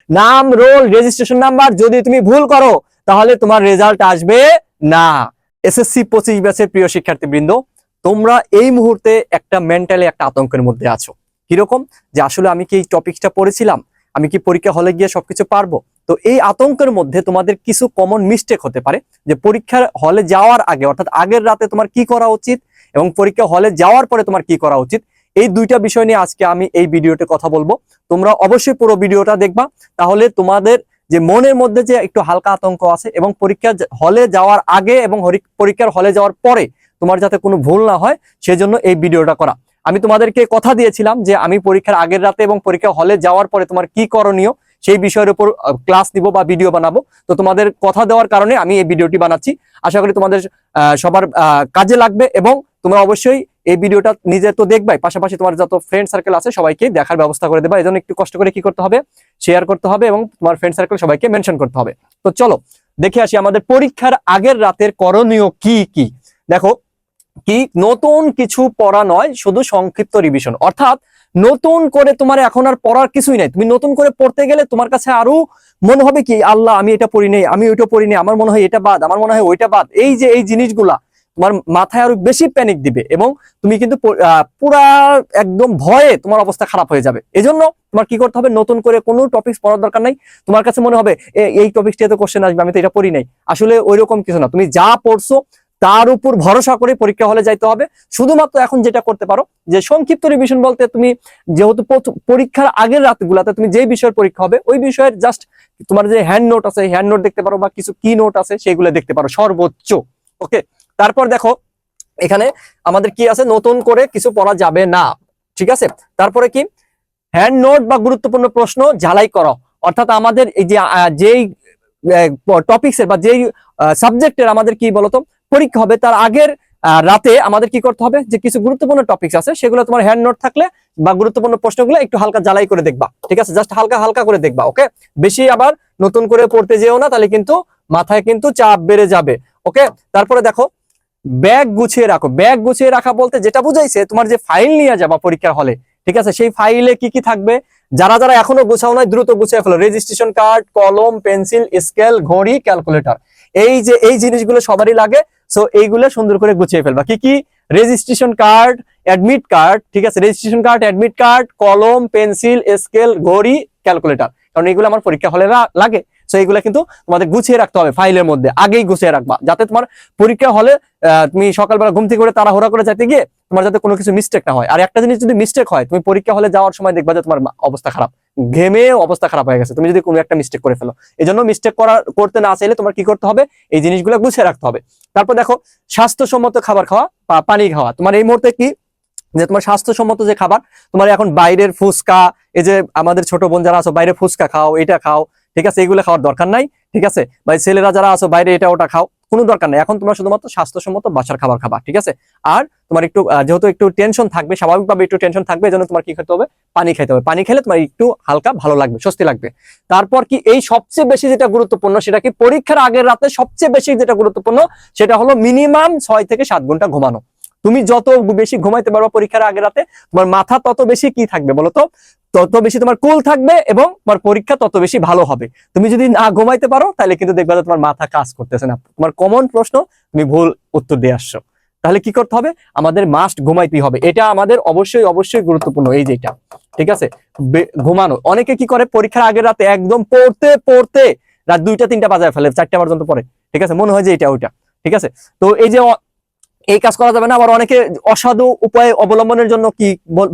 নাম, role, registration number যদি তুমি ভুল করো তাহলে তোমার রেজাল্ট আসবে না। এসএসসি 25 ব্যাচের প্রিয় শিক্ষার্থীবৃন্দ, তোমরা এই মুহূর্তে একটা মেন্টালি একটা আতঙ্কের মধ্যে আছো। কিরকম? যে আসলে আমি কি এই টপিকটা পড়েছিলাম, আমি কি পরীক্ষা হলে গিয়ে সবকিছু পারবো? তো এই আতঙ্কের মধ্যে তোমাদের কিছু কমন মিস্টেক হতে পারে, যে পরীক্ষার হলে যাওয়ার আগে অর্থাৎ আগের রাতে তোমার কি করা উচিত এবং পরীক্ষা হলে যাওয়ার পরে তোমার কি করা উচিত, এই দুইটা বিষয় নিয়ে আজকে আমি এই ভিডিওতে কথা বলবো। তোমরা অবশ্যই পুরো ভিডিওটা দেখবা, তাহলে তোমাদের যে মনের মধ্যে যে একটু হালকা আতঙ্ক আছে এবং পরীক্ষা হলে যাওয়ার আগে এবং পরীক্ষার হলে যাওয়ার পরে তোমার যাতে কোনো ভুল না হয় সেজন্য এই ভিডিওটা করা। আমি তোমাদেরকে কথা দিয়েছিলাম যে আমি পরীক্ষার আগের রাতে এবং পরীক্ষা হলে যাওয়ার পরে তোমার কি করণীয় সেই বিষয়ের উপর ক্লাস নিব বা ভিডিও বানাবো। তো তোমাদের কথা দেওয়ার কারণে আমি এই ভিডিওটি বানাচ্ছি। আশা করি তোমাদের সবার কাজে লাগবে এবং তোমরা অবশ্যই এই ভিডিওটা নিজে তো দেখবাই, পাশাপাশি তোমার যত ফ্রেন্ড সার্কেল আছে সবাইকে দেখার ব্যবস্থা করে দেবা। এজন্য একটু কষ্ট করে কি করতে হবে, শেয়ার করতে হবে এবং তোমার ফ্রেন্ড সার্কেল সবাইকে মেনশন করতে হবে। তো চলো দেখে আসি আমাদের পরীক্ষার আগের রাতের করণীয় কি কি। দেখো, কি নতুন কিছু পড়া নয়, শুধু সংক্ষিপ্ত রিভিশন। অর্থাৎ নতুন করে তোমার এখন আর পড়ার কিছুই নাই। তুমি নতুন করে পড়তে গেলে তোমার কাছে আরো মনে হবে কি, আল্লাহ আমি এটা পড়ি নাই, আমি ওইটা পড়ি নাই, আমার মনে হয় এটা বাদ, আমার মনে হয় ওইটা বাদ। এই যে এই জিনিসগুলা তোমার মাথায় আরো বেশি প্যানিক দিবে এবং তুমি কিন্তু পুরা একদম ভয়ে তোমার অবস্থা খারাপ হয়ে যাবে। এজন্য তোমার কি করতে হবে, নতুন করে কোনো টপিকস পড়ার দরকার নাই। তোমার কাছে মনে হবে এই টপিকটা তো কোশ্চেন আসবে, আমি তো এটা পড়ি নাই। আসলে ওইরকম কিছু না, তুমি যা পড়ছো তার উপর ভরসা করে পরীক্ষা হলে যাইতে হবে। শুধুমাত্র এখন যেটা করতে পারো যে সংক্ষিপ্ত রিভিশন বলতে, তুমি যেহেতু পরীক্ষার আগের রাতগুলাতে তুমি যে বিষয়ের পরীক্ষা হবে ওই বিষয়ের জাস্ট তোমার যে হ্যান্ড নোট আছে, হ্যান্ড নোট দেখতে পারো বা কিছু কি নোট আছে সেগুলো দেখতে পারো সর্বোচ্চ। ওকে, তারপর দেখো এখানে আমাদের কি আছে, নতুন করে কিছু পড়া যাবে না, ঠিক আছে। তারপরে কি, হ্যান্ড নোট বা গুরুত্বপূর্ণ প্রশ্ন ঝালাই করো। অর্থাৎ আমাদের এই যে যেই টপিক্সের বা যেই সাবজেক্টের আমাদের কি বলতো পরীক্ষা হবে তার আগের রাতে আমাদের কি করতে হবে, যে কিছু গুরুত্বপূর্ণ টপিকস আছে সেগুলো তোমার হ্যান্ড নোট থাকলে বা গুরুত্বপূর্ণ প্রশ্নগুলো একটু হালকা জ্বালাই করে দেখবা, ঠিক আছে, জাস্ট হালকা হালকা করে দেখবা। ওকে, বেশি আবার নতুন করে পড়তে যেও না, তাহলে কিন্তু মাথায় কিন্তু চাপ বেড়ে যাবে। ওকে, তারপরে দেখো ব্যাগ গুছিয়ে রাখো। ব্যাগ গুছিয়ে রাখা বলতে যেটা বুঝাইছে, তোমার যে ফাইল নিয়ে যাবা পরীক্ষার হলে, ঠিক আছে, সেই ফাইলে কি কি থাকবে, যারা যারা এখনো গুছাও নাই দ্রুত গুছিয়ে ফেলো। রেজিস্ট্রেশন কার্ড, কলম, পেন্সিল, স্কেল, ঘড়ি, ক্যালকুলেটর, এই যে এই জিনিসগুলো সবারই লাগে। সো এইগুলো সুন্দর করে গুছিয়ে ফেলবা। কি কি, রেজিস্ট্রেশন কার্ড, অ্যাডমিট কার্ড, ঠিক আছে, রেজিস্ট্রেশন কার্ড, অ্যাডমিট কার্ড, কলম, পেন্সিল, স্কেল, ঘড়ি, ক্যালকুলেটর, কারণ এগুলো আমার পরীক্ষা হলে লাগে। সো এইগুলো কিন্তু তোমাদের গুছিয়ে রাখতে হবে, ফাইলের মধ্যে আগেই গুছিয়ে রাখবা, যাতে তোমার পরীক্ষা হলে তুমি সকালবেলা ঘুম থেকে করে তাড়াহুড়া করে যেতে গিয়ে তোমার যাতে কোনো কিছু মিস্টেক না হয়। আর একটা জিনিস যদি মিস্টেক হয়, তুমি পরীক্ষা হলে যাওয়ার সময় দেখবা যে তোমার অবস্থা খারাপ, ঘেমে অবস্থা খারাপ হয়ে গেছে, তুমি যদি কোনো একটা মিস্টেক করে ফেলো। এই জন্য মিস্টেক করতে না চাইলে তোমার কি করতে হবে, এই জিনিসগুলো গুছিয়ে রাখতে হবে। তারপর দেখো স্বাস্থ্যসম্মত খাবার খাওয়া বা পানি খাওয়া। তোমার এই মুহূর্তে কি, যে তোমার স্বাস্থ্যসম্মত যে খাবার, তোমার এখন বাইরের ফুচকা, এই যে আমাদের ছোট বোন যারা আছো বাইরে ফুচকা খাও, এটা খাও, ঠিক আছে, এগুলো খাওয়ার দরকার নাই, ঠিক আছে। ভাই ছেলেরা যারা আছো বাইরে এটা ওটা খাও, কোনো দরকার নেই। এখন তোমরা শুধুমাত্র স্বাস্থ্যসম্মত বাসার খাবার খাবা, ঠিক আছে। আর তোমার একটু যেহেতু একটু টেনশন থাকবে, স্বাভাবিকভাবে একটু টেনশন থাকবে, এজন্য তোমার কি খেতে হবে, পানি খেতে হবে। পানি খেলে তোমার একটু হালকা ভালো লাগবে, স্বস্তি লাগবে। তারপর কি, এই সবচেয়ে বেশি যেটা গুরুত্বপূর্ণ সেটা কি, পরীক্ষার আগের রাতে সবচেয়ে বেশি যেটা গুরুত্বপূর্ণ সেটা হলো মিনিমাম 6 থেকে 7 ঘন্টা ঘুমানো। তুমি যত বেশি ঘুমাইতে পারবা পরীক্ষার আগের রাতে, তোমার মাথা তত বেশি কি থাকবে বলতো, তত বেশি তোমার কুল থাকবে এবং তোমার পরীক্ষা তত বেশি ভালো হবে। তুমি যদি না ঘুমাইতে পারো তাহলে কিন্তু দেখবা যে তোমার মাথা কাজ করতেছে না, তোমার কমন প্রশ্ন তুমি ভুল উত্তর দিয়ে আসছো। তাহলে কি করতে হবে, আমাদের মাস্ট ঘুমাইতেই হবে, এটা আমাদের অবশ্যই অবশ্যই গুরুত্বপূর্ণ। এই যেটা, ঠিক আছে, ঘুমানো। অনেকে কি করে, পরীক্ষার আগের রাতে একদম পড়তে পড়তে রাত 2টা 3টা বাজায় ফেলে, 4টা পর্যন্ত পড়ে, ঠিক আছে, মনে হয় যে এটা ওইটা, ঠিক আছে। তো এই যে এই কাজ করা যাবে না। আবার অনেকে অসাধু উপায় অবলম্বনের জন্য কি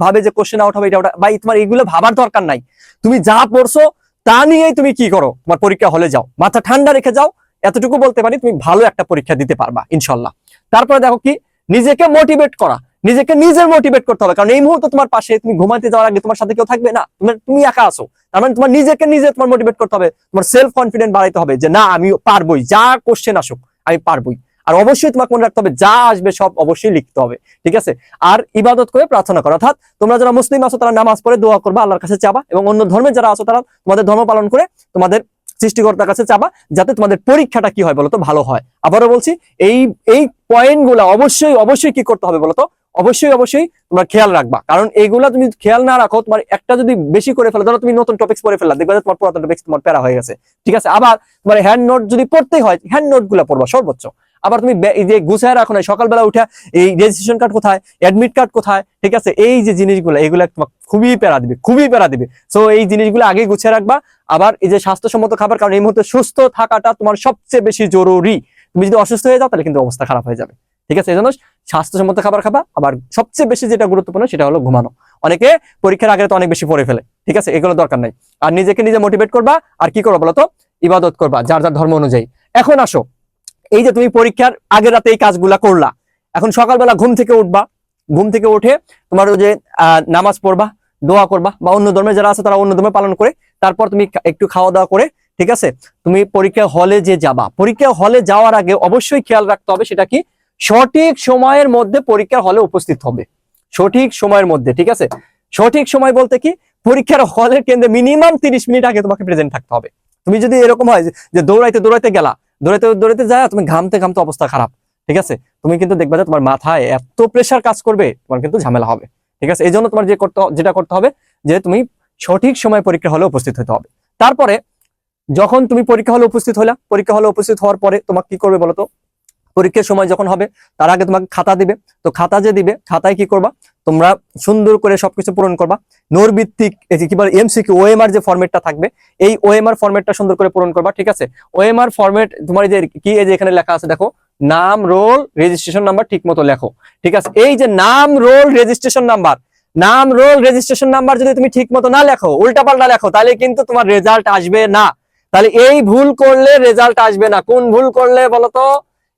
ভাবে যে কোশ্চেন আউট হবে, এটা ওটা, ভাই তোমার এইগুলো ভাবার দরকার নাই। তুমি যা পড়ছো তা নিয়েই তুমি কি করো, তোমার পরীক্ষা হলে যাও, মাথা ঠান্ডা রেখে যাও। এতটুকু বলতে পারি, তুমি ভালো একটা পরীক্ষা দিতে পারবা ইনশাল্লাহ। তারপরে দেখো কি, নিজেকে মোটিভেট করা। নিজেকে নিজের মোটিভেট করতে হবে, কারণ এই মুহূর্তে তোমার পাশে, তুমি ঘুমাতে যাওয়ার আগে তোমার সাথে কেউ থাকবে না, তুমি একা আছো। তার মানে তোমার নিজেকে নিজে তোমার মোটিভেট করতে হবে, তোমার সেলফ কনফিডেন্ট বাড়াইতে হবে যে না আমি পারবোই, যা কোশ্চেন আসুক আমি পারবোই। আর অবশ্যই তোমাকে মনে রাখতে হবে যা আসবে সব অবশ্যই লিখতে হবে, ঠিক আছে। আর ইবাদত করে প্রার্থনা করো, অর্থাৎ তোমরা যারা মুসলিম আছো তারা নামাজ পড়ে দোয়া করবা, আল্লাহর কাছে চাবা, এবং অন্য ধর্মের যারা আছো তারা তোমাদের ধর্ম পালন করে তোমাদের সৃষ্টিকর্তার কাছে চাবা, যাতে তোমাদের পরীক্ষাটা কি হয় বলতো, ভালো হয়। আবারও বলছি, এই এই পয়েন্টগুলো অবশ্যই অবশ্যই কি করতে হবে বলতো, অবশ্যই অবশ্যই তোমার খেয়াল রাখবা, কারণ এইগুলা তুমি খেয়াল না রাখো, তোমার একটা যদি বেশি করে ফেলো, ধরো তুমি নতুন টপিক পড়ে ফেললা, দেখবা যে তোমার পুরাতন টপিক তোমার প্যারা হয়ে গেছে, ঠিক আছে। আবার তোমার হ্যান্ড নোট যদি পড়তেই হয়, হ্যান্ড নোট গুলা পড়বা সর্বোচ্চ। আবার তুমি এই যে গুছায় রাখো না, সকালবেলা উঠে এই রেজিস্ট্রেশন কার্ড কোথায়, অ্যাডমিট কার্ড কোথায়, ঠিক আছে, এই যে জিনিসগুলো এগুলা তোমার খুবই প্যারা দিবে, খুবই প্যারা দিবে। সো এই জিনিসগুলো আগে গুছিয়ে রাখবা। আবার এই যে স্বাস্থ্যসম্মত খাবার, কারণ এই মুহূর্তে সুস্থ থাকাটা তোমার সবচেয়ে বেশি জরুরি। তুমি যদি অসুস্থ হয়ে যাও তাহলে কিন্তু অবস্থা খারাপ হয়ে যাবে, ঠিক আছে। এই জন্য স্বাস্থ্যসম্মত খাবার খাবা। আবার সবচেয়ে বেশি যেটা গুরুত্বপূর্ণ সেটা হলো ঘুমানো। অনেকে পরীক্ষার আগে তো অনেক বেশি পড়ে ফেলে, ঠিক আছে, এগুলো দরকার নাই। আর নিজেকে নিজে মোটিভেট করবা, আর কি করবা বলতো, ইবাদত করবা যার যার ধর্ম অনুযায়ী। এখন আসো, এই যে তুমি পরীক্ষার আগের রাতে এই কাজগুলা করলা, এখন সকালবেলা ঘুম থেকে উঠবা, ঘুম থেকে উঠে তোমার ওই যে নামাজ পড়বা, দোয়া করবা, বা অন্য ধর্মে যারা আছে তারা অন্য ধর্মে পালন করে, তারপর তুমি একটু খাওয়া দাওয়া করে, ঠিক আছে, তুমি পরীক্ষা হলে যে যাবা, পরীক্ষা হলে যাওয়ার আগে অবশ্যই খেয়াল রাখতে হবে সেটা কি, সঠিক সময়ের মধ্যে পরীক্ষার হলে উপস্থিত হবে, সঠিক সময়ের মধ্যে, ঠিক আছে। সঠিক সময় বলতে কি, পরীক্ষার হলের কেন্দ্রে মিনিমাম 30 মিনিট আগে তোমাকে প্রেজেন্ট থাকতে হবে। তুমি যদি এরকম হয় যে দৌড়াইতে দৌড়াইতে গেলা, দৌড়াইতে দৌড়াইতে যায় তুমি ঘামতে ঘামতে অবস্থা খারাপ, ঠিক আছে, তুমি কিন্তু দেখবা যে তোমার মাথায় এত প্রেশার কাজ করবে, তোমার কিন্তু ঝামেলা হবে, ঠিক আছে। এই জন্য তোমার যেটা করতে হবে যে তুমি সঠিক সময় পরীক্ষা হলে উপস্থিত হতে হবে। তারপরে যখন তুমি পরীক্ষা হলে উপস্থিত হলা, পরীক্ষা হলে উপস্থিত হওয়ার পরে তোমাকে কি করবে বলতো, পরীক্ষার সময় যখন হবে তার আগে তোমাকে খাতা দিবে। তো খাতা যে দিবে, খাতায় কি করবা, তোমরা সুন্দর করে সবকিছু পূরণ করবা। নোর ভিত্তিক কি বলে এমসিকিউ ওএমআর যে ফরম্যাটটা থাকবে, এই ওএমআর ফরম্যাটটা সুন্দর করে পূরণ করবা, ঠিক আছে। ওএমআর ফরম্যাট তোমার যে কি, এই যে এখানে লেখা আছে দেখো, নাম, রোল, রেজিস্ট্রেশন নাম্বার ঠিক মতো লেখো, ঠিক আছে। এই যে নাম, রোল, রেজিস্ট্রেশন নাম্বার, নাম, রোল, রেজিস্ট্রেশন নাম্বার যদি তুমি ঠিক মতো না লেখো, উল্টাপাল্টা লেখো, তাহলে কিন্তু তোমার রেজাল্ট আসবে না। তাহলে এই ভুল করলে রেজাল্ট আসবে না। কোন ভুল করলে বলতো,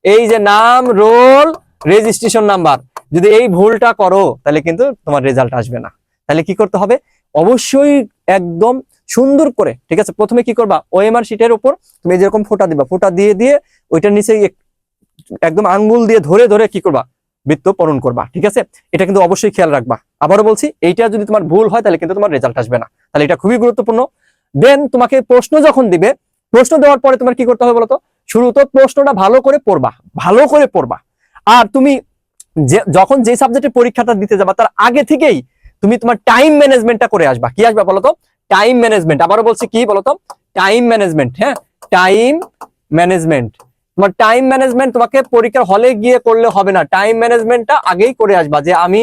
এই যে নাম, রোল, রেজিস্ট্রেশন নাম্বার, যদি এই ভুলটা করো তাহলে কিন্তু তোমার রেজাল্ট আসবে না। তাহলে কি করতে হবে, অবশ্যই একদম সুন্দর করে, ঠিক আছে, প্রথমে কি করবা, ওএমআর শিটের উপর তুমি যেরকম ফোঁটা দিবা, ফোঁটা দিয়ে দিয়ে ওইটার নিচে একদম আঙ্গুল দিয়ে ধরে ধরে কি করবা, বৃত্ত পূরণ করবা, ঠিক আছে। এটা কিন্তু অবশ্যই খেয়াল রাখবা। আবারও বলছি, এইটা যদি তোমার ভুল হয় তাহলে কিন্তু তোমার রেজাল্ট আসবে না। তাহলে এটা খুবই গুরুত্বপূর্ণ। দেন তোমাকে প্রশ্ন যখন দিবে, প্রশ্ন দেওয়ার পরে তোমার কি করতে হবে বলতো, শুরু তো প্রশ্নটা ভালো করে পড়বা, ভালো করে পড়বা। আর তুমি যখন যে সাবজেক্টের পরীক্ষাটা দিতে যাবা তার আগে থেকেই তুমি তোমার টাইম ম্যানেজমেন্টটা করে আসবা। কি আসবা বলতো, টাইম ম্যানেজমেন্ট। আবারও বলছি, কি বলতো, টাইম ম্যানেজমেন্ট। হ্যাঁ, টাইম ম্যানেজমেন্ট। তোমার টাইম ম্যানেজমেন্ট তোমাকে পরীক্ষার হলে গিয়ে করলে হবে না, টাইম ম্যানেজমেন্টটা আগেই করে আসবা, যে আমি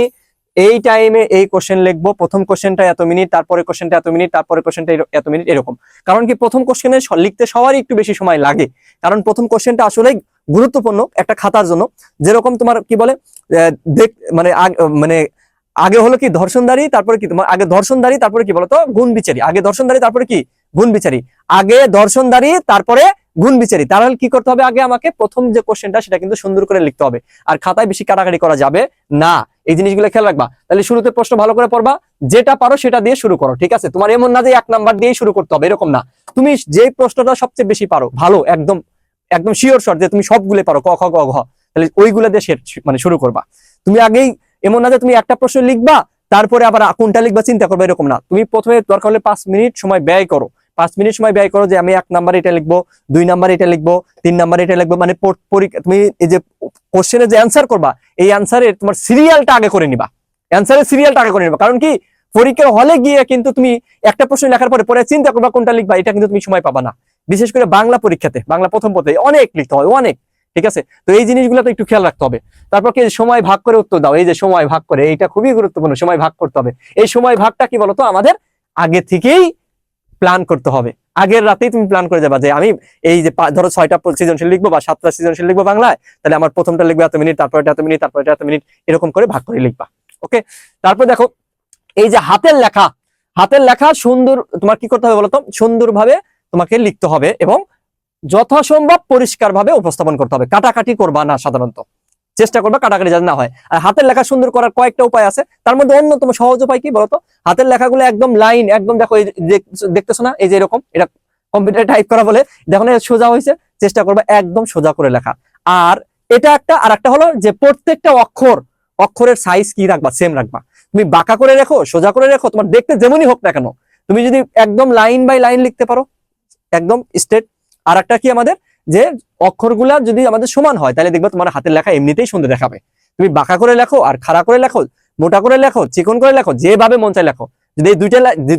এই টাইমে এই কোশ্চেন লিখবো, প্রথম কোশ্চেনটা এত মিনিট, তারপরে কোশ্চেনটা এত মিনিট, তারপরে কোশ্চেনটা এত মিনিট, এরকম। কারণ কি, প্রথম কোশ্চেনে লিখতে সবারই একটু বেশি সময় লাগে, কারণ প্রথম কোশ্চেনটা আসলেই গুরুত্বপূর্ণ একটা খাতার জন্য। যেরকম তোমার কি বলে, মানে মানে আগে হলো কি ধর্ষণদারি, তারপরে কি তোমার আগে ধর্ষণদারি, তারপরে কি বলতো গুণ বিচারি, আগে ধর্ষণদারি তারপরে কি গুণ বিচারি, আগে ধর্ষণদারি তারপরে গুণ বিচারি। তাহলে কি করতে হবে, আগে আমাকে প্রথম যে কোশ্চেনটা সেটা কিন্তু সুন্দর করে লিখতে হবে, আর খাতায় বেশি কাটাকাটি করা যাবে না। এই জিনিসগুলো খেয়াল রাখবা। তাহলে শুরুতে প্রশ্ন ভালো করে পড়বা, যেটা পারো সেটা দিয়ে শুরু করো, ঠিক আছে। তোমার এমন না যে 1 নাম্বার দিয়েই শুরু করতে হবে, এরকম না। তুমি যে প্রশ্নটা সবচেয়ে বেশি পারো, ভালো একদম একদম শিওর শট যে তুমি সবগুলো পারো, ক খ গ ঘ, তাহলে ওইগুলা দিয়ে মানে শুরু করবা। তুমি আগেই এমন না যে তুমি একটা প্রশ্ন লিখবা তারপরে আবার কোনটা লিখবা চিন্তা করবে, এরকম না। তুমি প্রথমে দরকার হলে 5 মিনিট সময় ব্যয় করো, 5 মিনিট সময় ব্যয় করো, যে আমি 1 নাম্বার এটা লিখবো, 2 নাম্বার এটা লিখবো, 3 নাম্বার এটা লিখবো। মানে তুমি এই যে কোশ্চেনে যে অ্যান্সার করবা, এই অ্যান্সারে তোমার সিরিয়ালটা আগে করে নিবা, অ্যান্সারের সিরিয়ালটা আগে করে নিবা। কারণ কি, পরীক্ষার হলে গিয়ে কিন্তু তুমি একটা প্রশ্ন লেখার পরে পরে চিন্তা করবা কোনটা লিখবা, এটা কিন্তু তুমি সময় পাবা না। বিশেষ করে বাংলা পরীক্ষাতে, বাংলা প্রথম পথে অনেক লিখতে হয়, অনেক, ঠিক আছে। তো এই জিনিসগুলো তো একটু খেয়াল রাখতে হবে। তারপর কি, সময় ভাগ করে উত্তর দাও, এই যে সময় ভাগ করে, এইটা খুবই গুরুত্বপূর্ণ, সময় ভাগ করতে হবে। এই সময় ভাগটা কি বলতো, আমাদের আগে থেকেই প্ল্যান করতে হবে। আগের রাতেই তুমি প্ল্যান করে যাবা যে আমি এই যে ধরো 6টা সৃজনশীল লিখবো বা 7টা সৃজনশীল লিখবো বাংলায়, তাহলে আমার প্রথমটা লিখবো এত মিনিট, তারপরে এত মিনিট, তারপরে এত মিনিট, এরকম করে ভাগ করে লিখবা। ওকে, তারপর দেখো, এই যে হাতের লেখা, হাতের লেখা সুন্দর তোমার কি করতে হবে বলতো, সুন্দরভাবে তোমাকে লিখতে হবে এবং যথাসম্ভব পরিষ্কার ভাবে উপস্থাপন করতে হবে। কাটাকাটি করবা না, সাধারণত চেষ্টা করবা কাটাকাটি যাতে না হয়। আর হাতের লেখা সুন্দর করার কয়েকটা উপায় আছে, তার মধ্যে অন্যতম সহজ উপায় কি বলতো, হাতের লেখাগুলো একদম লাইন, একদম দেখো এই দেখতেছো না, এই যে এরকম, এটা কম্পিউটারে টাইপ করা বলে, দেখো না সোজা হয়েছে, চেষ্টা করবা একদম সোজা করে লেখা। আর এটা একটা, আর একটা হলো যে প্রত্যেকটা অক্ষরের সাইজ কি রাখবা, সেম রাখবা। তুমি বাঁকা করে রেখো, সোজা করে রেখো, তোমার দেখতে যেমনই হোক না কেন, তুমি যদি একদম লাইন বাই লাইন লিখতে পারো, একদম স্ট্রেট। আর একটা কি, আমাদের যে অক্ষরগুলা যদি আমাদের সমান হয়, তাহলে দেখবা তোমার হাতের লেখা এমনিতেই সুন্দর দেখাবে। তুমি বাঁকা করে লেখো আর খাড়া করে লেখো, মোটা করে লেখো, চিকন করে লেখো, যেভাবে মন চায় লেখো, যদি এই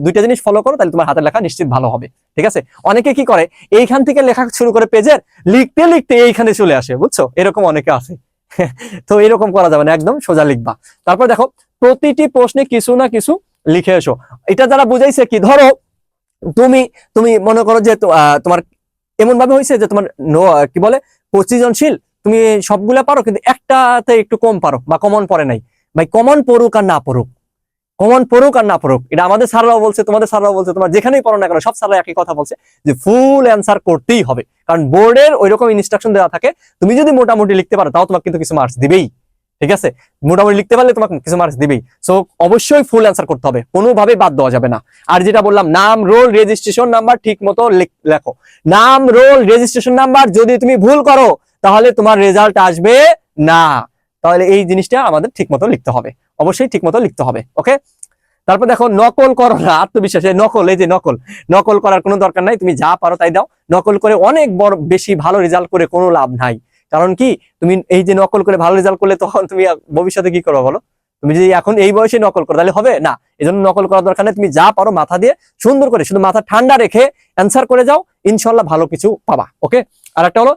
দুইটা জিনিস ফলো করো তাহলে তোমার হাতের লেখা নিশ্চিত ভালো হবে। ঠিক আছে, অনেকে কি করে এইখান থেকে লেখা শুরু করে পেজের, লিখতে লিখতে এইখানে চলে আসে, বুঝছো, এরকম অনেকে আছে। তো এরকম করা যাবে না, একদম সোজা লিখবা। তারপর দেখো প্রতিটি প্রশ্নে কিছু না কিছু লিখে এসো। এটা যারা বুঝাইছে কি, ধরো তুমি তুমি মনে করো যে তোমার এমন ভাবে হয়েছে যে তোমার কি বলে পরিচিজনশীল, তুমি সবগুলা পারো কিন্তু একটাতে একটু কম পারো বা কমন পড়ে নাই। ভাই কমন পড়ুক আর না পড়ুক, কমন পড়ুক আর না পড়ুক, এটা আমাদের স্যাররাও বলছে, তোমাদের স্যাররাও বলছে, তোমার যেখানেই পড়ো না কেন সব স্যাররা একই কথা বলছে যে ফুল অ্যান্সার করতেই হবে। কারণ বোর্ডের ওইরকম ইনস্ট্রাকশন দেওয়া থাকে, তুমি যদি মোটামুটি লিখতে পারো তাও তোমাকে কিন্তু কিছু মার্কস দিবেই। ঠিক আছে, মোটামুটি লিখতে পারলে তোমাকে কিছু মার্কস দিবেই। সো অবশ্যই ফুল অ্যান্সার করতে হবে, কোনোভাবেই বাদ দেওয়া যাবে না। আর যেটা বললাম, নাম, রোল, রেজিস্ট্রেশন নাম্বার ঠিক মতো লেখো। নাম, রোল, রেজিস্ট্রেশন নাম্বার যদি তুমি ভুল করো তাহলে তোমার রেজাল্ট আসবে না। তাহলে এই জিনিসটা আমাদের ঠিক মতো লিখতে হবে, অবশ্যই ঠিক মতো লিখতে হবে। ওকে, তারপর দেখো নকল করো না, আত্মবিশ্বাস। নকল, এই যে নকল, নকল করার কোনো দরকার নাই, তুমি যা পারো তাই দাও। নকল করে অনেক বড় বেশি ভালো রেজাল্ট করে কোনো লাভ নাই। কারণ কি, তুমি এই যে নকল করে ভালো রেজাল্ট করলে তখন তুমি ভবিষ্যতে কি করবে বলো? তুমি যদি এখন এই বয়সে নকল করো তাহলে হবে না। এই জন্য নকল করার দরকার নেই, তুমি যা পারো মাথা দিয়ে সুন্দর করে শুধু মাথা ঠান্ডা রেখে অ্যান্সার করে যাও, ইনশাল্লাহ ভালো কিছু পাবা। ওকে, আর একটা হলো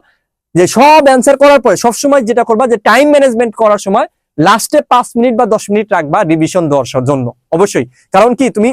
যে সব অ্যান্সার করার পরে সবসময় যেটা করবা যে টাইম ম্যানেজমেন্ট করার সময় লাস্টে 5 মিনিট বা 10 মিনিট রাখবা রিভিশন দেওয়ার জন্য অবশ্যই। কারণ কি, তুমি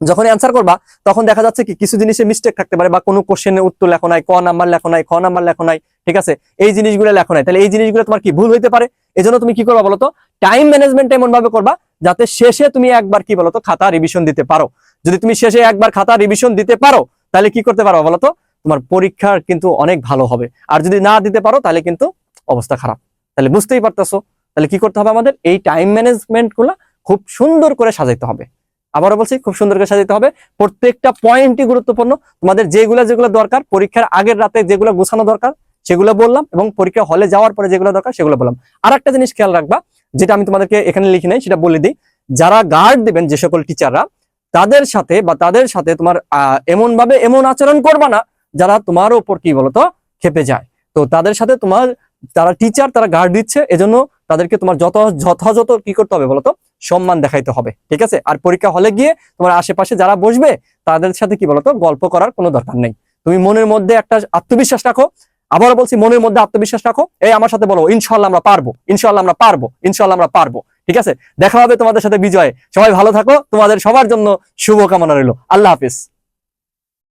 যখন অ্যান্সার করবা তখন দেখা যাচ্ছে কি কিছু জিনিসে মিস্টেক থাকতে পারে, বা কোনো কোশ্চেনের উত্তর লেখো নাই, ক নাম্বার লেখো নাই, খ নাম্বার লেখো নাই, ঠিক আছে, এই জিনিসগুলো লেখো নাই, তাহলে এই জিনিসগুলো তোমার কি ভুল হইতে পারে। এজন্য তুমি কি করবা বলতো, টাইম ম্যানেজমেন্ট এমন ভাবে করবা যাতে শেষে তুমি একবার কি বলতো খাতা রিভিশন দিতে পারো। যদি তুমি শেষে একবার খাতা রিভিশন দিতে পারো তাহলে কি করতে পারো বলতো, তোমার পরীক্ষার কিন্তু অনেক ভালো হবে। আর যদি না দিতে পারো তাহলে কিন্তু অবস্থা খারাপ। তাহলে বুঝতেই পারতেছো, তাহলে কি করতে হবে আমাদের, এই টাইম ম্যানেজমেন্ট গুলা খুব সুন্দর করে সাজাইতে হবে। আবারও বলছি, খুব সুন্দর করে সাজাইতে হবে, প্রত্যেকটা পয়েন্টই গুরুত্বপূর্ণ। তোমাদের যেগুলো দরকার পরীক্ষার আগের রাতে যেগুলো গোছানো দরকার সেগুলো বললাম, এবং পরীক্ষা হলে যাওয়ার পরে যেগুলো দরকার সেগুলো বললাম। আর একটা জিনিস খেয়াল রাখবা, যেটা আমি তোমাদেরকে এখানে লিখি নাই, সেটা বলে দিই। যারা গার্ড দিবেন, যে সকল টিচাররা, তাদের সাথে তোমার এমন ভাবে এমন আচরণ করবা না যারা তোমার উপর কি বলতো খেপে যায়। তো তাদের সাথে তোমার, তারা টিচার, তারা গার্ড দিচ্ছে, এজন্য তাদেরকে তোমার যথাযথ কি করতে হবে বলতো, সম্মান দেখাইতে হবে। ঠিক আছে, আর পরীক্ষা হলে গিয়ে তোমার আশেপাশে যারা বসবে তাদের সাথে কি বলতো গল্প করার কোনো দরকার নেই। তুমি মনের মধ্যে একটা আত্মবিশ্বাস রাখো। আবারও বলছি, মনের মধ্যে আত্মবিশ্বাস রাখো। এই আমার সাথে বলো, ইনশাআল্লাহ আমরা পারবো, ইনশাআল্লাহ আমরা পারবো, ইনশাআল্লাহ আমরা পারবো। ঠিক আছে, দেখা হবে তোমাদের সাথে বিজয়ে। সবাই ভালো থাকো, তোমাদের সবার জন্য শুভকামনা রইল। আল্লাহ হাফিজ।